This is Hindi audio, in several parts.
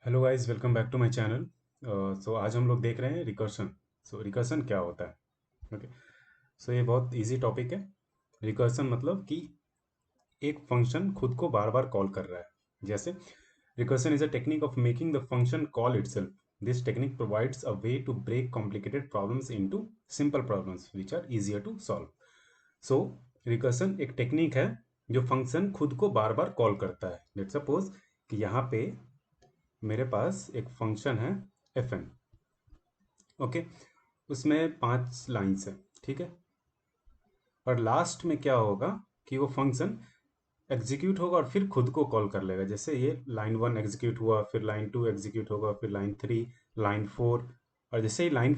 Hello guys, welcome back to my channel. So आज हम लोग देख रहे हैं रिकर्शन। सो रिकर्शन क्या होता है? ओके। सो ये बहुत इजी टॉपिक है। रिकर्शन मतलब कि एक फंक्शन खुद को बार बार कॉल कर रहा है। जैसे recursion is a technique of making the function call itself. This technique provides a way to break complicated problems into simple problems which are easier to solve. So recursion एक टेक्निक है जो फंक्शन खुद को बार बार कॉल करता है। लेट्स सपोज कि यहाँ पे मेरे पास एक फंक्शन है एफ एन। ओके। उसमें 5 लाइन्स है। ठीक है। और लास्ट में क्या होगा कि वो फंक्शन एग्जीक्यूट होगा और फिर खुद को कॉल कर लेगा। जैसे ये लाइन 1 एग्जीक्यूट हुआ, फिर लाइन 2 एग्जीक्यूट होगा, फिर लाइन 3, लाइन 4, और जैसे ही लाइन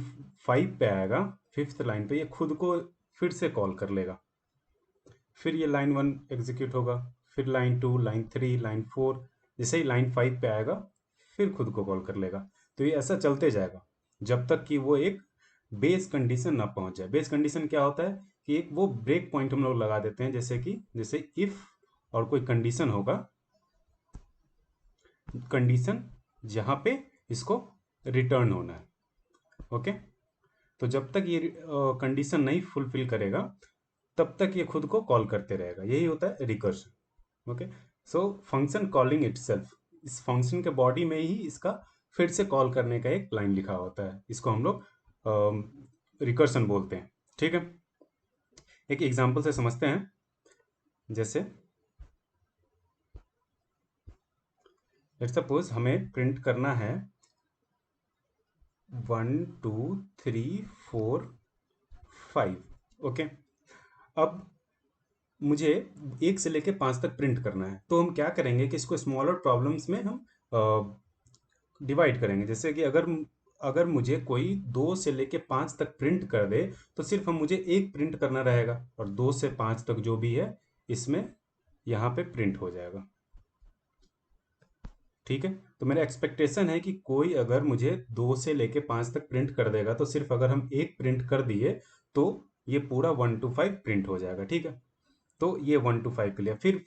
5 पे आएगा, 5th लाइन पे ये खुद को फिर से कॉल कर लेगा। फिर ये लाइन 1 एग्जीक्यूट होगा, फिर लाइन 2, लाइन 3, लाइन 4, जैसे ही लाइन 5 पे आएगा फिर खुद को कॉल कर लेगा। तो ये ऐसा चलते जाएगा जब तक कि वो एक बेस कंडीशन ना पहुंच जाए। बेस कंडीशन क्या होता है कि एक वो ब्रेक पॉइंट हम लोग लगा देते हैं, जैसे इफ और कोई कंडीशन होगा, कंडीशन जहां पे इसको रिटर्न होना है। ओके। तो जब तक ये कंडीशन नहीं फुलफिल करेगा तब तक ये खुद को कॉल करते रहेगा। यही होता है recursion. Okay. So function calling itself, इस फंक्शन के बॉडी में ही इसका फिर से कॉल करने का एक लाइन लिखा होता है। इसको हम लोग रिकर्शन बोलते हैं। ठीक है। एक एग्जांपल से समझते हैं। जैसे लेट्स सपोज हमें प्रिंट करना है 1 2 3 4 5। ओके। अब मुझे 1 से लेके 5 तक प्रिंट करना है, तो हम क्या करेंगे कि इसको स्मॉलर प्रॉब्लम्स में हम डिवाइड करेंगे। जैसे कि अगर अगर मुझे कोई 2 से लेके 5 तक प्रिंट कर दे तो सिर्फ हम मुझे एक प्रिंट करना रहेगा, और 2 से 5 तक जो भी है इसमें यहाँ पे प्रिंट हो जाएगा। ठीक है। तो मेरा एक्सपेक्टेशन है कि कोई अगर मुझे 2 से लेके 5 तक प्रिंट कर देगा तो सिर्फ अगर हम एक प्रिंट कर दिए तो ये पूरा 1 to 5 प्रिंट हो जाएगा। ठीक है। तो ये 1 to 5 के लिए, फिर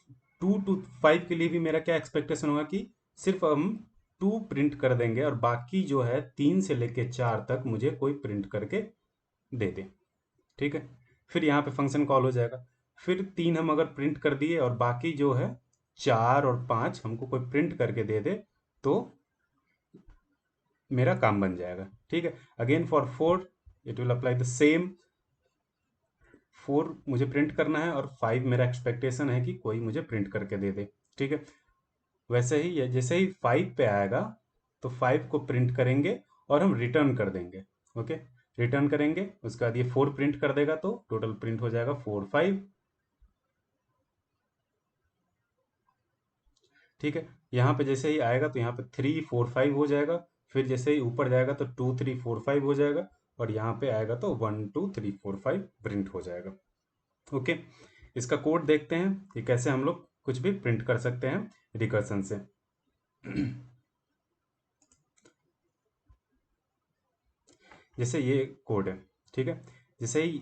2 to 5 के लिए भी मेरा क्या एक्सपेक्टेशन होगा कि सिर्फ हम 2 प्रिंट कर देंगे और बाकी जो है 3 से लेके 4 तक मुझे कोई प्रिंट करके दे दे। ठीक है। फिर यहाँ पे फंक्शन कॉल हो जाएगा। फिर 3 हम अगर प्रिंट कर दिए और बाकी जो है 4 और 5 हमको कोई प्रिंट करके दे दे तो मेरा काम बन जाएगा। ठीक है। Again for 4 it will apply the same. 4 मुझे प्रिंट करना है और 5 मेरा एक्सपेक्टेशन है कि कोई मुझे प्रिंट करके दे दे। ठीक है। वैसे ही जैसे ही 5 पे आएगा तो 5 को प्रिंट करेंगे और हम रिटर्न कर देंगे। ओके। रिटर्न करेंगे, उसके बाद ये 4 प्रिंट कर देगा तो टोटल प्रिंट हो जाएगा 4 5। ठीक है। यहाँ पे जैसे ही आएगा तो यहाँ पे 3 4 5 हो जाएगा। फिर जैसे ही ऊपर जाएगा तो 2 3 4 5 हो जाएगा, और यहाँ पे आएगा तो 1 2 3 4 5 प्रिंट हो जाएगा। ओके। इसका कोड देखते हैं कि कैसे हम लोग कुछ भी प्रिंट कर सकते हैं रिकर्सन से। जैसे ये कोड है। ठीक है। जैसे ही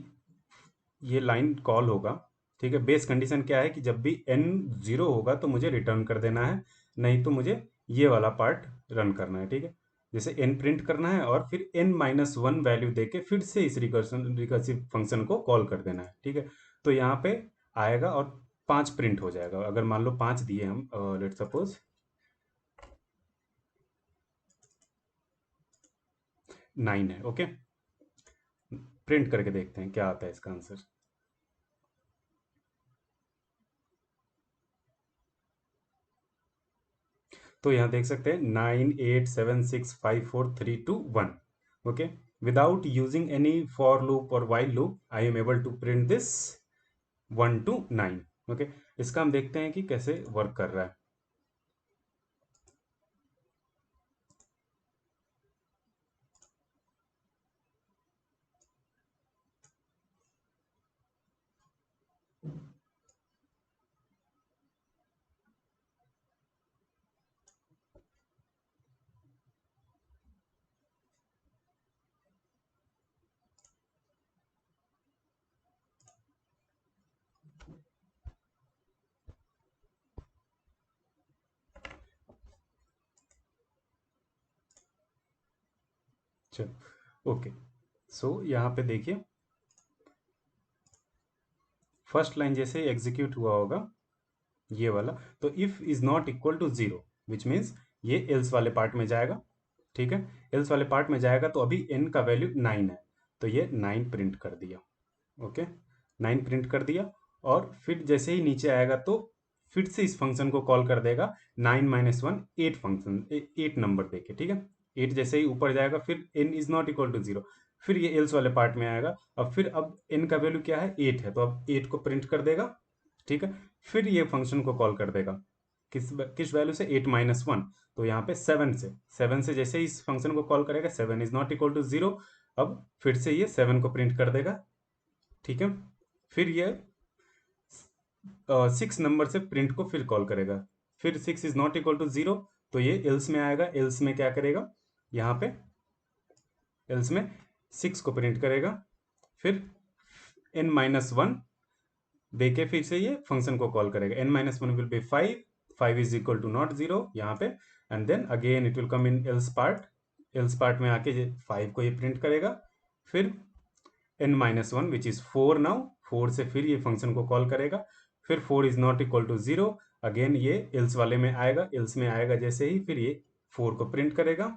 ये लाइन कॉल होगा, ठीक है, बेस कंडीशन क्या है कि जब भी n 0 होगा तो मुझे रिटर्न कर देना है, नहीं तो मुझे ये वाला पार्ट रन करना है। ठीक है। जैसे n प्रिंट करना है और फिर n-1 वैल्यू देके फिर से इस रिकर्सिव फंक्शन को कॉल कर देना है। ठीक है। तो यहाँ पे आएगा और 5 प्रिंट हो जाएगा। अगर मान लो 5 दिए हम, लेट सपोज 9 है। ओके। प्रिंट करके देखते हैं क्या आता है इसका आंसर। तो यहाँ देख सकते हैं 9 8 7 6 5 4 3 2 1। Okay. Without using any for loop और while loop I am able to print this 1 to 9। Okay. इसका हम देखते हैं कि कैसे वर्क कर रहा है। चलो ओके। सो यहाँ पे देखिए, फर्स्ट लाइन जैसे एग्जीक्यूट हुआ होगा ये वाला, तो if is not equal to zero, which means ये एल्स वाले पार्ट में जाएगा। ठीक है, एल्स वाले पार्ट में जाएगा तो अभी n का वैल्यू 9 है, तो ये 9 प्रिंट कर दिया। ओके, 9 प्रिंट कर दिया। और फिर जैसे ही नीचे आएगा तो फिर से इस फंक्शन को कॉल कर देगा, 9 माइनस 1 8 फंक्शन 8 नंबर देके। ठीक है, 8 जैसे ही ऊपर जाएगा फिर n is not equal to zero, फिर ये एल्स वाले पार्ट में आएगा। अब n का वैल्यू क्या है, 8 है, तो अब 8 को प्रिंट कर देगा। ठीक है, फिर ये फंक्शन को कॉल कर देगा किस किस वैल्यू से, 8 माइनस 1, तो यहाँ पे 7 से जैसे ही इस फंक्शन को कॉल करेगा, 7 is not equal to zero, अब फिर से ये 7 को प्रिंट कर देगा। ठीक है, फिर ये 6 नंबर से प्रिंट को फिर कॉल करेगा, फिर 6 is not equal to zero, तो ये एल्स में आएगा। एल्स में क्या करेगा, यहाँ पे एल्स में 6 को प्रिंट करेगा, फिर n माइनस 1 देके फिर से ये फंक्शन को कॉल करेगा। n minus 1 will be 5, 5 is equal to not zero यहाँ पे, and then again it will come in else part में आके 5 को ये प्रिंट करेगा, फिर n minus 1 which is 4 now, 4 से फिर ये फंक्शन को कॉल करेगा, फिर 4 is not equal to zero, again ये एल्स वाले में आएगा। एल्स में आएगा जैसे ही फिर ये 4 को प्रिंट करेगा।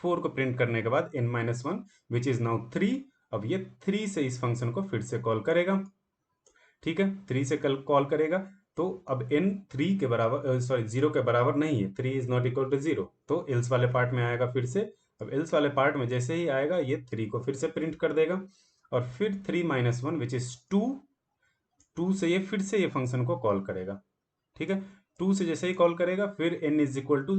4 को प्रिंट करने के बाद n minus 1 which is now 3, अब ये 3 से इस फंक्शन को फिर से कॉल करेगा। ठीक है, 3 से कल कॉल करेगा, तो अब n 3 के बराबर, सॉरी 0 के बराबर नहीं है, 3 is not equal to zero, तो एल्स वाले पार्ट में आएगा फिर से। अब एल्स वाले पार्ट में जैसे ही आएगा ये 3 को फिर से प्रिंट कर देगा, और फिर 3 माइनस 1 विच इज 2, 2 से ये फिर से ये फंक्शन को कॉल करेगा। ठीक है, 2 से जैसे ही कॉल करेगा फिर n is equal to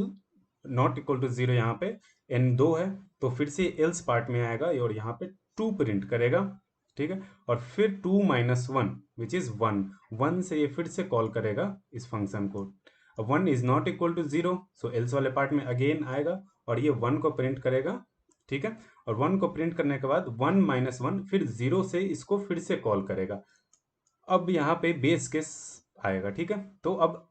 not equal to zero, यहाँ पे n 2 है, तो फिर से एल्स पार्ट में आएगा और यहाँ पे 2 प्रिंट करेगा। ठीक है, और फिर 2 माइनस 1 विच इज 1, 1 से ये फिर से कॉल करेगा इस फंक्शन को। अब 1 is not equal to zero, so else वाले पार्ट में अगेन आएगा और ये 1 को प्रिंट करेगा। ठीक है, और 1 को प्रिंट करने के बाद 1 माइनस 1 फिर 0 से इसको फिर से कॉल करेगा। अब यहाँ पे बेस केस आएगा। ठीक है, तो अब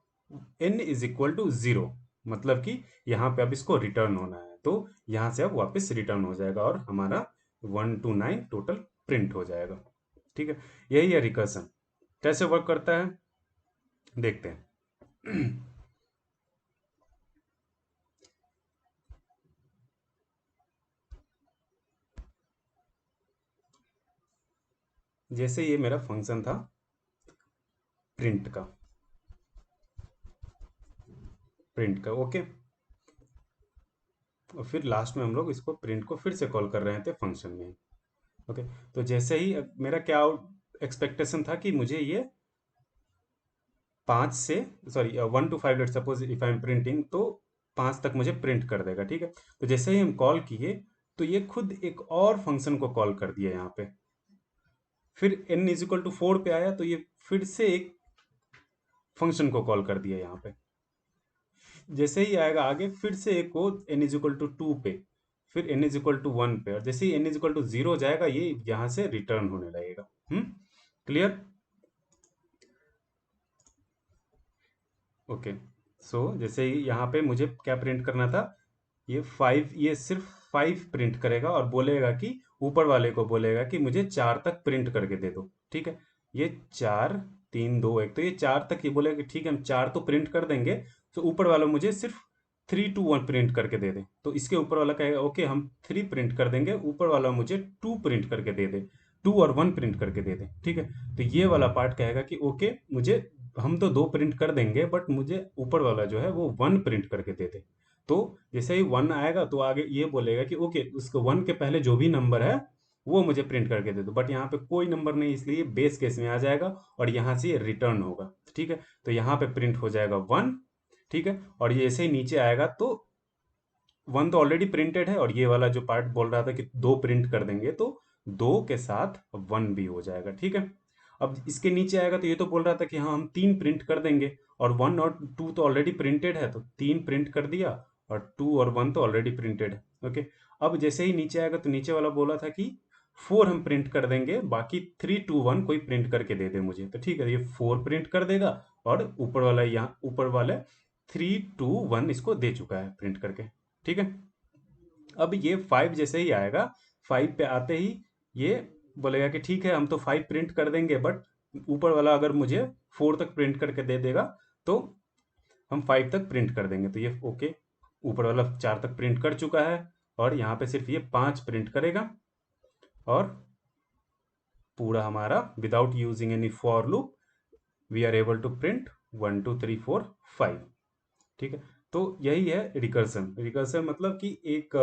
n is equal to zero, मतलब कि यहाँ पे अब इसको रिटर्न होना है, तो यहाँ से अब वापस रिटर्न हो जाएगा और हमारा 1 to 9 टोटल प्रिंट हो जाएगा। ठीक है, यही है रिकर्सन। कैसे वर्क करता है देखते हैं। जैसे ये मेरा फंक्शन था प्रिंट का ओके, और फिर लास्ट में हम लोग इसको प्रिंट को फिर से कॉल कर रहे थे फंक्शन में। ओके, तो जैसे ही मेरा क्या एक्सपेक्टेशन था कि मुझे ये 5 से, sorry 1 to 5, let suppose if I am printing, तो 5 तक मुझे प्रिंट कर देगा। ठीक है, तो जैसे ही हम कॉल किए तो ये खुद एक और फंक्शन को कॉल कर दिया यहाँ पे, फिर n इज इक्वल टू 4 पे आया तो ये फिर से एक फंक्शन को कॉल कर दिया यहाँ पे। जैसे ही आएगा आगे फिर से एक को n इज इक्वल टू 2 पे, फिर n इज इक्वल टू 1 पे, और जैसे ही n इज इक्वल टू 0 जाएगा ये यहाँ से रिटर्न होने लगेगा। क्लियर? ओके, सो जैसे ही यहाँ पे मुझे क्या प्रिंट करना था, ये 5, ये सिर्फ 5 प्रिंट करेगा और बोलेगा कि ऊपर वाले को बोलेगा कि मुझे 4 तक प्रिंट करके दे दो। ठीक है, ये 4 3 2 1, तो ये 4 तक ये बोलेगा कि ठीक है हम 4 तो प्रिंट कर देंगे, तो ऊपर वाला मुझे सिर्फ 3 2 1 प्रिंट करके दे दे। तो इसके ऊपर वाला कहेगा ओके हम 3 प्रिंट कर देंगे, ऊपर वाला मुझे 2 प्रिंट करके दे दे, 2 और 1 प्रिंट करके दे दे। ठीक है, तो ये वाला पार्ट कहेगा कि ओके मुझे, हम तो 2 प्रिंट कर देंगे बट मुझे ऊपर वाला जो है वो 1 प्रिंट करके दे दे। तो जैसे ही 1 आएगा तो आगे ये बोलेगा कि ओके उसको 1 के पहले जो भी नंबर है वो मुझे प्रिंट करके दे दो, बट यहाँ पे कोई नंबर नहीं, इसलिए बेस केस में आ जाएगा और यहाँ से ये रिटर्न होगा। ठीक है, तो यहाँ पे प्रिंट हो जाएगा 1। ठीक है, और ये ऐसे ही नीचे आएगा तो 1 तो ऑलरेडी प्रिंटेड है, और ये वाला जो पार्ट बोल रहा था कि 2 प्रिंट कर देंगे, तो 2 के साथ 1 भी हो जाएगा। ठीक है, अब इसके नीचे आएगा तो ये तो बोल रहा था कि हाँ हम 3 प्रिंट कर देंगे, और 1 और 2 तो ऑलरेडी प्रिंटेड है, तो 3 प्रिंट कर दिया, और 2 और 1 तो ऑलरेडी प्रिंटेड है। ओके, अब जैसे ही नीचे आएगा तो नीचे वाला बोला था कि 4 हम प्रिंट कर देंगे, बाकी 3 2 1 कोई प्रिंट करके दे दे मुझे, तो ठीक है ये 4 प्रिंट कर देगा, और ऊपर वाला यहाँ ऊपर वाले 3 2 1 इसको दे चुका है प्रिंट करके। ठीक है, अब ये 5 जैसे ही आएगा, 5 पे आते ही ये बोलेगा कि ठीक है हम तो 5 प्रिंट कर देंगे, बट ऊपर वाला अगर मुझे 4 तक प्रिंट करके दे देगा तो हम 5 तक प्रिंट कर देंगे। तो ये ओके, ऊपर वाला 4 तक प्रिंट कर चुका है और यहाँ पे सिर्फ ये 5 प्रिंट करेगा और पूरा हमारा without using any for loop we are able to print 1 2 3 4 5। ठीक है, तो यही है रिकर्सन। रिकर्सन मतलब कि एक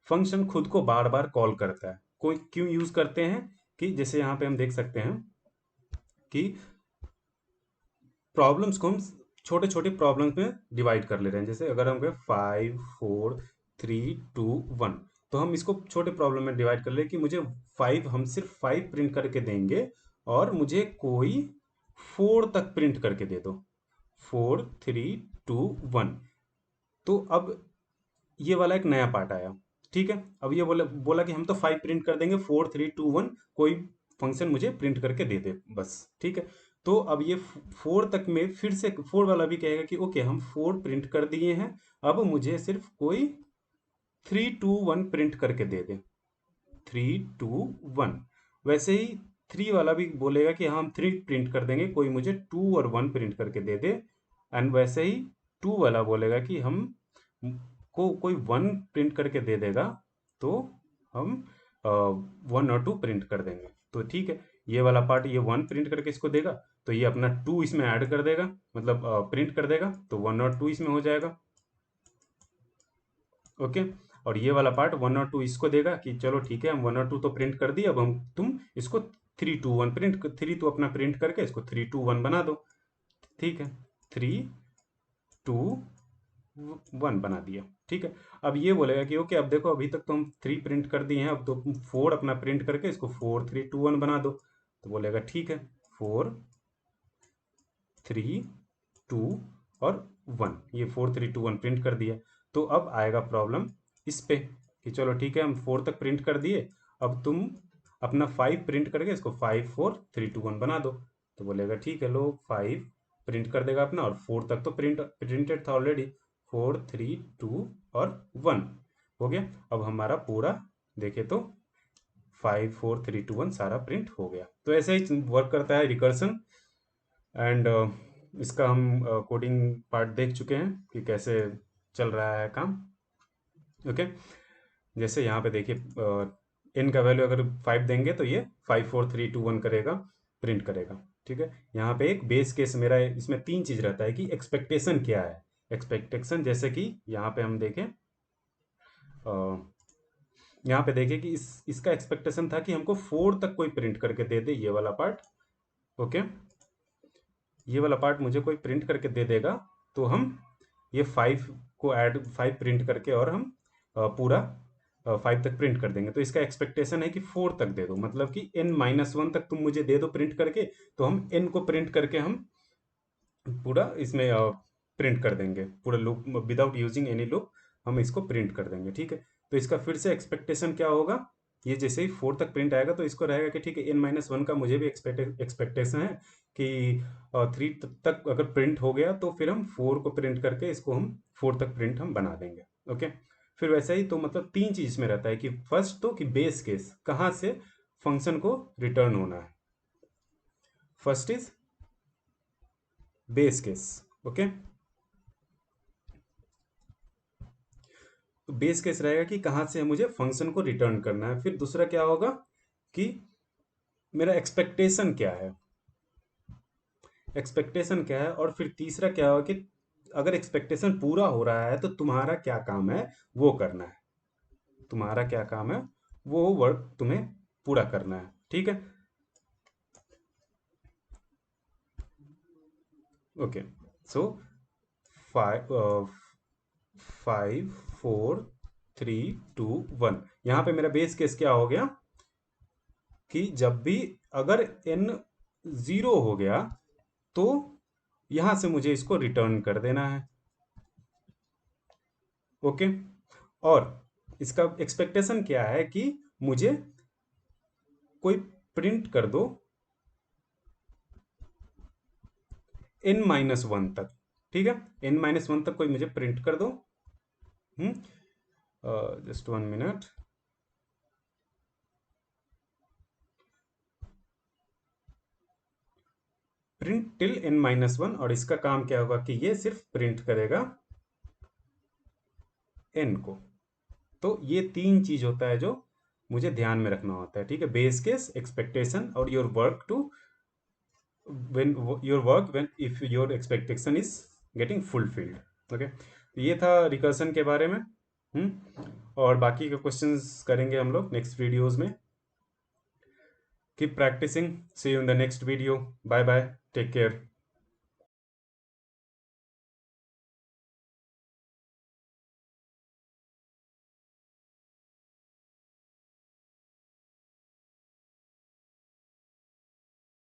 फंक्शन खुद को बार बार कॉल करता है। कोई क्यों यूज करते हैं कि जैसे यहाँ पे हम देख सकते हैं कि प्रॉब्लम्स को हम छोटे छोटे प्रॉब्लम्स में डिवाइड कर ले रहे हैं। जैसे अगर हम कहें 5 4 3 2 1, तो हम इसको छोटे प्रॉब्लम में डिवाइड कर ले कि मुझे 5, हम सिर्फ 5 प्रिंट करके देंगे और मुझे कोई 4 तक प्रिंट करके दे दो। 4 3 2 1। तो अब ये वाला एक नया पार्ट आया। ठीक है, अब ये बोला बोला कि हम तो 5 प्रिंट कर देंगे, 4 3 2 1 कोई फंक्शन मुझे प्रिंट करके दे दे बस। ठीक है, तो अब ये 4 तक में फिर से 4 वाला भी कहेगा कि ओके हम 4 प्रिंट कर दिए हैं, अब मुझे सिर्फ कोई 3 2 1 प्रिंट करके दे दे। 3 2 1। वैसे ही 3 वाला भी बोलेगा कि हाँ हम 3 प्रिंट कर देंगे, कोई मुझे 2 और 1 प्रिंट करके दे दे। एंड वैसे ही 2 वाला बोलेगा कि हम को कोई 1 प्रिंट करके दे देगा तो हम 1 और 2 प्रिंट कर देंगे। तो ठीक है, ये वाला पार्ट ये 1 प्रिंट करके इसको देगा, तो ये अपना 2 इसमें ऐड कर देगा, मतलब प्रिंट कर देगा, तो 1 और 2 इसमें हो जाएगा। ओके, और ये वाला पार्ट 1 और 2 इसको देगा कि चलो ठीक है हम 1 और 2 तो प्रिंट कर दिए, अब हम तुम इसको 3 2 1 प्रिंट 3 तो अपना प्रिंट करके इसको 3 2 1 बना दो। ठीक है, 3 2 1 बना दिया। ठीक है, अब ये बोलेगा कि ओके अब देखो अभी तक तो हम 3 प्रिंट कर दिए हैं, अब तो 4 अपना प्रिंट करके इसको 4 3 2 1 बना दो। तो बोलेगा ठीक है, 4 3 2 और 1, ये 4 3 2 1 प्रिंट कर दिया। तो अब आएगा प्रॉब्लम इस पे कि चलो ठीक है हम 4 तक प्रिंट कर दिए, अब तुम अपना 5 प्रिंट करके इसको 5 4 3 2 1 बना दो। तो बोलेगा ठीक है लो, 5 प्रिंट कर देगा अपना, और 4 तक तो प्रिंटेड था ऑलरेडी, 4 3 2 और 1 हो गया। अब हमारा पूरा देखे तो 5 4 3 2 1 सारा प्रिंट हो गया। तो ऐसे ही वर्क करता है रिकर्सन। एंड इसका हम कोडिंग पार्ट देख चुके हैं कि कैसे चल रहा है काम। ओके, जैसे यहाँ पे देखिए n का वैल्यू अगर 5 देंगे तो ये 5 4 3 2 1 करेगा, प्रिंट करेगा। ठीक है, यहाँ पे एक बेस केस मेरा इसमें 3 चीज रहता है कि एक्सपेक्टेशन क्या है। एक्सपेक्टेशन जैसे कि यहाँ पे हम देखें, यहाँ पे देखें कि इसका एक्सपेक्टेशन था कि हमको 4 तक कोई प्रिंट करके दे दे, ये वाला पार्ट। ओके, ये वाला पार्ट मुझे कोई प्रिंट करके दे देगा तो हम ये 5 को ऐड 5 प्रिंट करके और हम पूरा 5 तक प्रिंट कर देंगे। तो इसका एक्सपेक्टेशन है कि 4 तक दे दो, मतलब कि n-1 तक तुम मुझे दे दो प्रिंट करके, तो हम n को प्रिंट करके हम पूरा इसमें प्रिंट कर देंगे, पूरा loop without using any loop हम इसको प्रिंट कर देंगे। ठीक है, तो इसका फिर से एक्सपेक्टेशन क्या होगा, ये जैसे ही 4 तक प्रिंट आएगा तो इसको रहेगा कि ठीक है n-1 का मुझे भी एक्सपेक्टेशन है कि 3 तक अगर प्रिंट हो गया तो फिर हम 4 को प्रिंट करके इसको हम 4 तक प्रिंट हम बना देंगे। ओके, फिर वैसा ही तो मतलब 3 चीज में रहता है कि फर्स्ट तो कि बेस केस कहाँ से फंक्शन को रिटर्न होना है। First is base case. Okay, तो बेस केस रहेगा कि कहाँ से मुझे फंक्शन को रिटर्न करना है। फिर दूसरा क्या होगा कि मेरा एक्सपेक्टेशन क्या है, एक्सपेक्टेशन क्या है। और फिर तीसरा क्या होगा कि अगर एक्सपेक्टेशन पूरा हो रहा है तो तुम्हारा क्या काम है वो करना है, तुम्हारा क्या काम है वो वर्क तुम्हें पूरा करना है। ठीक है, ओके, सो 5 4 3 2 1, यहाँ पे मेरा बेस केस क्या हो गया कि जब भी अगर n 0 हो गया तो यहां से मुझे इसको रिटर्न कर देना है। ओके, और इसका एक्सपेक्टेशन क्या है कि मुझे कोई प्रिंट कर दो n-1 तक। ठीक है, n-1 तक कोई मुझे प्रिंट कर दो। Hmm just 1 minute. Print till n-1, और इसका काम क्या होगा कि ये सिर्फ प्रिंट करेगा n को। तो ये तीन चीज होता है जो मुझे ध्यान में रखना होता है, ठीक है। बेस केस, एक्सपेक्टेशन और your work to when your work when if your expectation is getting fulfilled। Okay, तो ये था रिकर्सन के बारे में। और बाकी के क्वेश्चंस करेंगे हम लोग नेक्स्ट वीडियोस में। Keep practicing, see you in the next video, bye bye, take care.